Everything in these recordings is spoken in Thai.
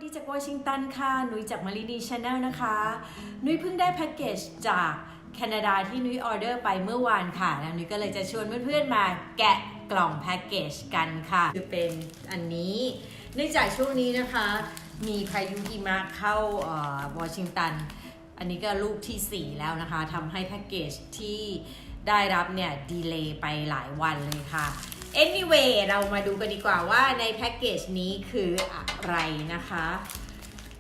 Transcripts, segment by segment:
ดีจากวอชิงตันค่ะนุ้ยจากมารีดีชาแนลนะคะนุ้ยเพิ่งได้แพ็กเกจจากแคนาดาที่นุ้ยออเดอร์ไปเมื่อวานค่ะแล้วนุ้ยก็เลยจะชวนเพื่อนๆมาแกะกล่องแพ็กเกจกันค่ะคือเป็นอันนี้เนื่องจากช่วงนี้นะคะมีพายุหิมะเข้าวอชิงตันอันนี้ก็ลูกที่ 4 แล้วนะคะทำให้แพ็กเกจที่ได้รับเนี่ยดีเลย์ไปหลายวันเลยค่ะAnyway เรามาดูกันดีกว่าว่าในแพ็กเกจนี้คืออะไรนะคะ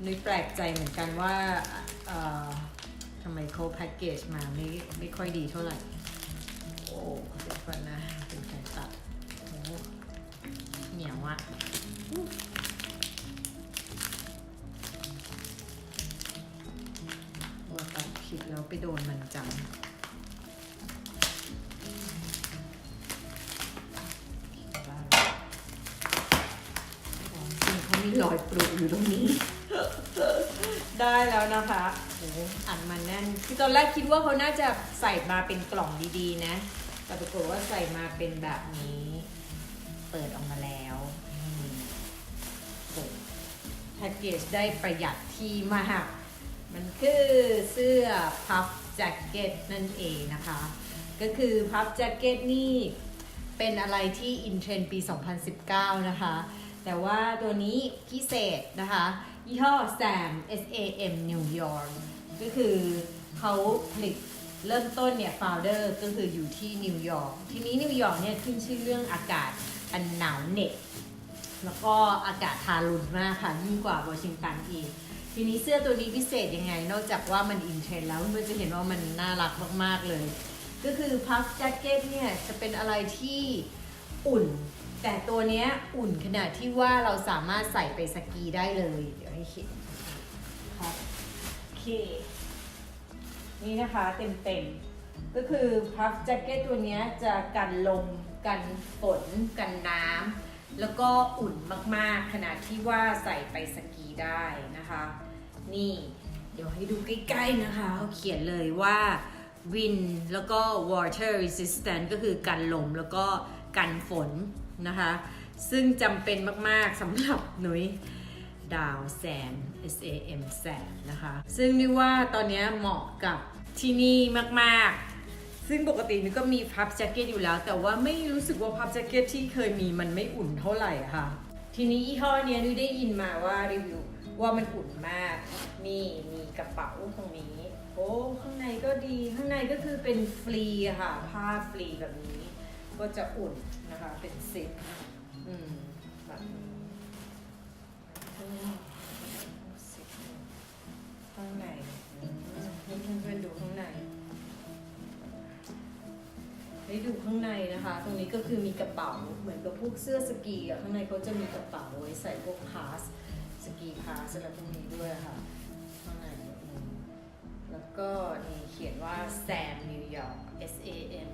นุ้ยแปลกใจเหมือนกันว่าทำไมเขาแพ็กเกจมาไม่ค่อยดีเท่าไหร่โอ้เดี๋ยวก่อนนะเป็นไก่ตัดโอ้เหนียวอะว่าตัดผิดแล้วไปโดนมันจังมีรอยปลุกอยู่ตรงนี้ ได้แล้วนะคะโอ้อัดมาแน่นคือตอนแรกคิดว่าเขาน่าจะใส่มาเป็นกล่องดีๆนะแต่ปรากฏว่าใส่มาเป็นแบบนี้เปิดออกมาแล้วแพ็กเกจได้ประหยัดที่มากมันคือเสื้อพัฟแจ็คเก็ตนั่นเองนะคะก็คือพัฟแจ็คเก็ตนี่เป็นอะไรที่อินเทรนด์ปี 2019 นะคะแต่ว่าตัวนี้พิเศษนะคะยี่ห้อ SAM New York ก็คือเขาผลิตเริ่มต้นเนี่ยฟาวเดอร์ก็คืออยู่ที่นิวยอร์กทีนี้นิวยอร์กเนี่ยขึ้นชื่อเรื่องอากาศอันหนาวเหน็บแล้วก็อากาศทารุณมากค่ะยิ่งกว่าวอชิงตันอีกทีนี้เสื้อตัวนี้พิเศษยังไงนอกจากว่ามันอินเทรนด์แล้วเพื่อนจะเห็นว่ามันน่ารักมากๆเลยก็คือพัฟแจ็คเก็ตเนี่ยจะเป็นอะไรที่อุ่นแต่ตัวนี้อุ่นขนาดที่ว่าเราสามารถใส่ไปสกีได้เลยเดี๋ยวให้เห็นครับโอเคนี่นะคะเต็มก็คือพัฟแจ็คเก็ตตัวนี้จะกันลมกันฝนกันน้ำแล้วก็อุ่นมากๆขนาดที่ว่าใส่ไปสกีได้นะคะนี่เดี๋ยวให้ดูใกล้ๆนะคะเขาเขียนเลยว่า wind แล้วก็ water resistant ก็คือกันลมแล้วก็กันฝนนะคะซึ่งจำเป็นมากๆสำหรับหนุยดาวแซน SAM แซนนะคะซึ่งนี่ว่าตอนนี้เหมาะกับที่นี่มากๆซึ่งปกตินี่ก็มีพับแจ็คเก็ตอยู่แล้วแต่ว่าไม่รู้สึกว่าพับแจ็คเก็ตที่เคยมีมันไม่อุ่นเท่าไหร่ค่ะทีนี้ยี่ห้อนี้นุ้ยได้ยินมาว่ารีวิวว่ามันอุ่นมากนี่มีกระเป๋าตรงนี้โอ้ข้างในก็ดีข้างในก็คือเป็นฟรีค่ะผ้าฟรีแบบนี้ก็จะอุ่นนะคะเป็นซิปแบบนี้ข้างในให้เพื่อนๆดูข้างในให้ดูข้างในนะคะตรงนี้ก็คือมีกระเป๋าเหมือนกับพวกเสื้อสกีอะข้างในเขาจะมีกระเป๋าไว้ใส่พวกพาสสกีพาสอะไรพวกนี้ด้วยค่ะข้างในแล้วก็นี่เขียนว่า SAM New York SAM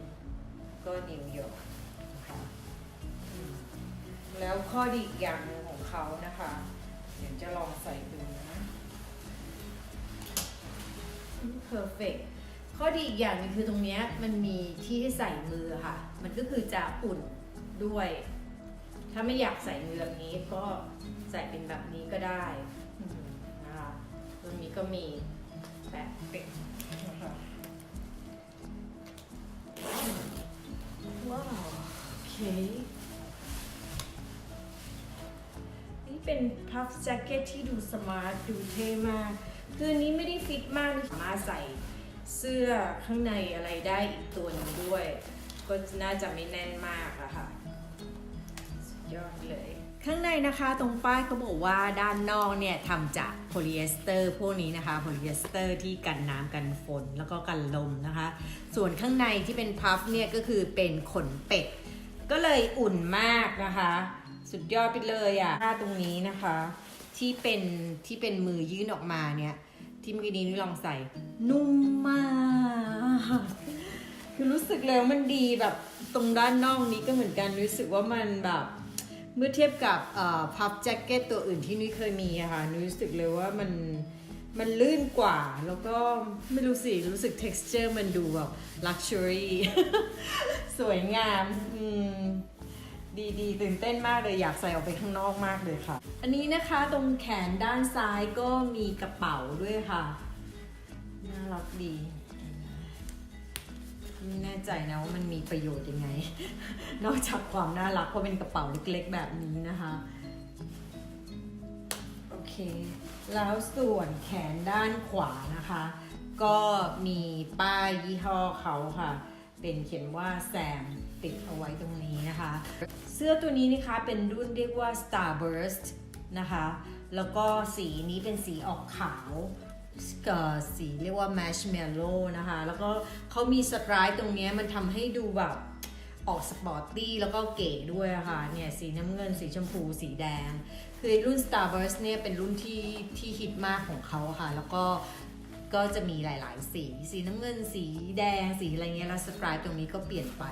ก็นิวยอร์กแล้วข้อดีอีกอย่างหนึ่งของเขานะคะเดี๋ยวจะลองใส่ดูนะ perfect ข้อดีอีกอย่างนึงคือตรงนี้มันมีที่ให้ใส่มือค่ะมันก็คือจะอุ่นด้วยถ้าไม่อยากใส่มือแบบนี้ก็ใส่เป็นแบบนี้ก็ได้นะคะตรงนี้ก็มีแปะปิดนะคะว้าวโอเคนี่เป็นพัฟแจ็คเก็ตที่ดูสมาร์ทดูเท่มากคือนี้ไม่ได้ฟิตมากสามารถใส่เสื้อข้างในอะไรได้อีกตัวนึงด้วยก็น่าจะไม่แน่นมากอะค่ะสุดยอดเลยข้างในนะคะตรงป้ายเขาบอกว่าด้านนอกเนี่ยทำจากโพลีเอสเตอร์พวกนี้นะคะโพลีเอสเตอร์ที่กันน้ำกันฝนแล้วก็กันลมนะคะส่วนข้างในที่เป็นพัฟเนี่ยก็คือเป็นขนเป็ดก็เลยอุ่นมากนะคะสุดยอดไปเลยอ่ะตรงนี้นะคะที่เป็นมือยื่นออกมาเนี่ยที่เมื่อกี้นี้ลองใส่นุ่มมากคือรู้สึกเลยว่ามันดีแบบตรงด้านนอกนี้ก็เหมือนกันรู้สึกว่ามันแบบเมื่อเทียบกับพัฟแจ็คเก็ตตัวอื่นที่นุ้ยเคยมีอะค่ะนุ้ยรู้สึกเลยว่ามันลื่นกว่าแล้วก็ไม่รู้สิรู้สึก texture มันดูแบบ luxury สวยงาม ดีตื่นเต้นมากเลยอยากใส่ออกไปข้างนอกมากเลยค่ะอันนี้นะคะตรงแขนด้านซ้ายก็มีกระเป๋าด้วยค่ะน่ารักดีไม่แน่ใจนะว่ามันมีประโยชน์ยังไง นอกจากความน่ารักเพราะเป็นกระเป๋าเล็กๆแบบนี้นะคะโอเคแล้วส่วนแขนด้านขวานะคะก็มีป้ายยี่ห้อเขาค่ะเป็นเขียนว่าแซมติดเอาไว้ตรงนี้นะคะเสื้อตัวนี้นะคะเป็นรุ่นเรียกว่า Starburst นะคะแล้วก็สีนี้เป็นสีออกขาวสีเรียกว่า Marshmallow นะคะแล้วก็เขามีสไตร์ตรงนี้มันทำให้ดูแบบออกสปอร์ตตี้แล้วก็เก๋ด้วยค่ะเนี่ยสีน้ำเงินสีชมพูสีแดงคือรุ่น Starburst เนี่ยเป็นรุ่นที่ฮิตมากของเขาค่ะแล้วก็จะมีหลายๆสีน้ำเงินสีแดงสีอะไรเงี้ยแล้วสไตร์ตรงนี้ก็เปลี่ยนไป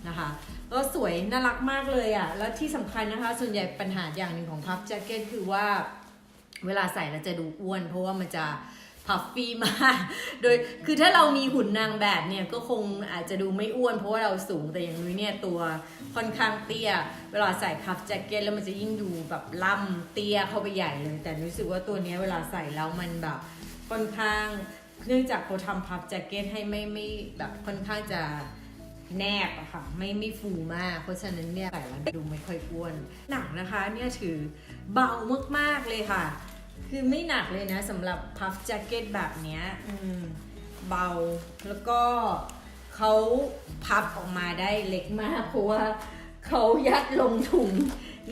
นะคะก็สวยน่ารักมากเลยอ่ะแล้วที่สำคัญนะคะส่วนใหญ่ปัญหาอย่างหนึ่งของพับแจ็คเก็ตคือว่าเวลาใส่แล้วจะดูอ้วนเพราะว่ามันจะพัฟฟี่มากโดยคือถ้าเรามีหุ่นนางแบบเนี่ยก็คงอาจจะดูไม่อ้วนเพราะว่าเราสูงแต่อย่างนุ้ยเนี่ยตัวค่อนข้างเตี้ยเวลาใส่พับแจ็คเก็ตแล้วมันจะยิ่งดูแบบล่ำเตี้ยเข้าไปใหญ่เลยแต่รู้สึกว่าตัวนี้เวลาใส่แล้วมันแบบค่อนข้างเนื่องจากเขาทำพับแจ็คเก็ตให้ไม่แบบค่อนข้างจะแนบอะค่ะไม่ฟูมากเพราะฉะนั้นเนี่ยใส่แล้วดูไม่ค่อยอ้วนหนักนะคะเนี่ยถือเบามากๆเลยค่ะคือไม่หนักเลยนะสำหรับพัฟแจ็คเก็ตแบบเนี้ยเบาแล้วก็เขาพับออกมาได้เล็กมากเพราะว่าเขายัดลงถุง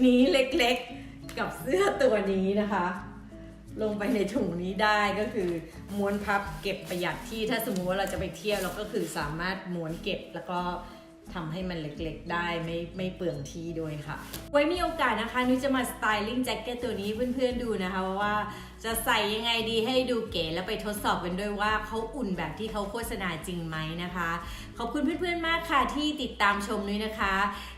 นี้เล็กๆกับเสื้อตัวนี้นะคะลงไปในถุงนี้ได้ก็คือม้วนพับเก็บประหยัดที่ถ้าสมมติว่าเราจะไปเที่ยวเราก็คือสามารถม้วนเก็บแล้วก็ทำให้มันเล็กๆได้ไม่เปลืองที่ด้วยค่ะไว้มีโอกาสนะคะนุ้ยจะมาสไตลิ่งแจ็คเก็ตตัวนี้เพื่อนๆดูนะคะว่าจะใส่ยังไงดีให้ดูเก๋แล้วไปทดสอบกันด้วยว่าเขาอุ่นแบบที่เขาโฆษณาจริงไหมนะคะขอบคุณเพื่อนๆมากค่ะที่ติดตามชมนุ้ยนะคะ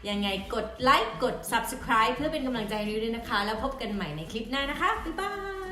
ยังไงกดไลค์กด Subscribe เพื่อเป็นกำลังใจให้นุ้ยด้วยนะคะแล้วพบกันใหม่ในคลิปหน้านะคะบ๊ายบาย